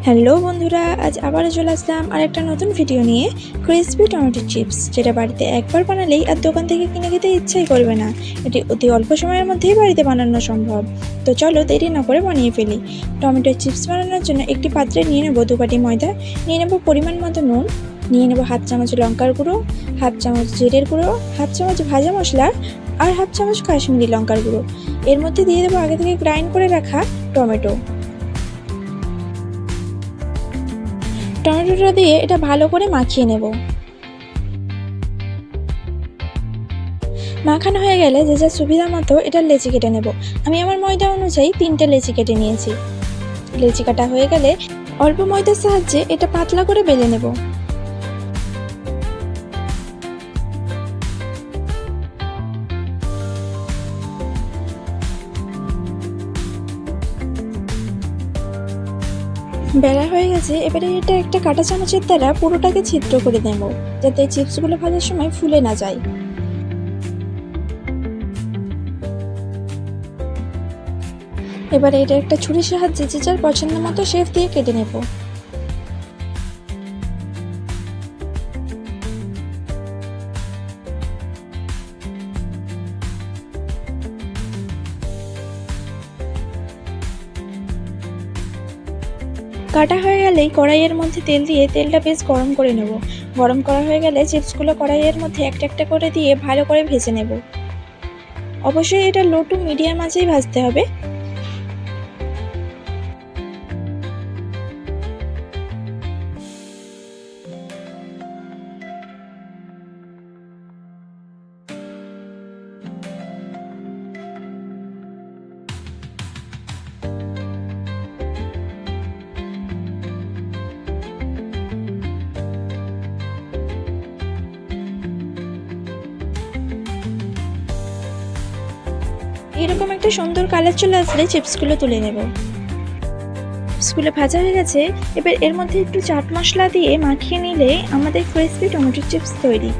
Hello বন্ধুরা, আজ আবারও চলে আসলাম আর একটা নতুন ভিডিও নিয়ে। ক্রিসপি টমেটো চিপস, যেটা বাড়িতে একবার বানালেই আর দোকান থেকে কিনে খেতে ইচ্ছাই করবে না। এটি অতি অল্প সময়ের মধ্যেই বাড়িতে বানানো সম্ভব। তো চলো দেরি না করে বানিয়ে ফেলি। টমেটো চিপস বানানোর জন্য একটি পাত্রে নিয়ে নেব 2 বাটি ময়দা, নিয়ে নেব পরিমাণ মতো নুন, নিয়ে নেব হাফ চামচ লঙ্কার গুঁড়ো, হাফ চামচ জিরের গুঁড়ো, হাফ চামচ ভাজা মশলা আর হাফ চামচ কাশ্মীরি লঙ্কার গুঁড়ো। এর মধ্যে দিয়ে দেবো আগে থেকে গ্রাইন্ড করে রাখা টমেটোটা দিয়ে এটা ভালো করে মাখিয়ে নেব। মাখানো হয়ে গেলে যে যা সুবিধা মতো এটা লেচি কেটে নেব। আমি আমার ময়দা অনুযায়ী 3টে লেচি কেটে নিয়েছি। লেচি কাটা হয়ে গেলে অল্প ময়দার সাহায্যে এটা পাতলা করে বেলে নেব। বেলা হয়ে গেছে, এবারে এটা একটা কাঁটা চামচের দ্বারা পুরোটাকে ছিদ্র করে নেব, যাতে চিপসগুলো ভাজার সময় ফুলে না যায়। এবারে এটা একটা ছুরির সাহায্যে যে যার পছন্দ মতো শেপ দিয়ে কেটে নেব। কাটা হয়ে গেলেই কড়াইয়ের মধ্যে তেল দিয়ে তেলটা বেশ গরম করে নেব। গরম করা হয়ে গেলে চিপসগুলো কড়াইয়ের মধ্যে একটা একটা করে দিয়ে ভালো করে ভেজে নেব। অবশ্যই এটা লো টু মিডিয়াম আঁচেই ভাজতে হবে। এরকম একটা সুন্দর কালার চলে আসলে চিপসগুলো তুলে নেব। চিপসগুলো ভাজা হয়ে গেছে, এবার এর মধ্যে একটু চাট মশলা দিয়ে মাখিয়ে নিলে আমাদের ক্রিসপি টমেটো চিপস তৈরি।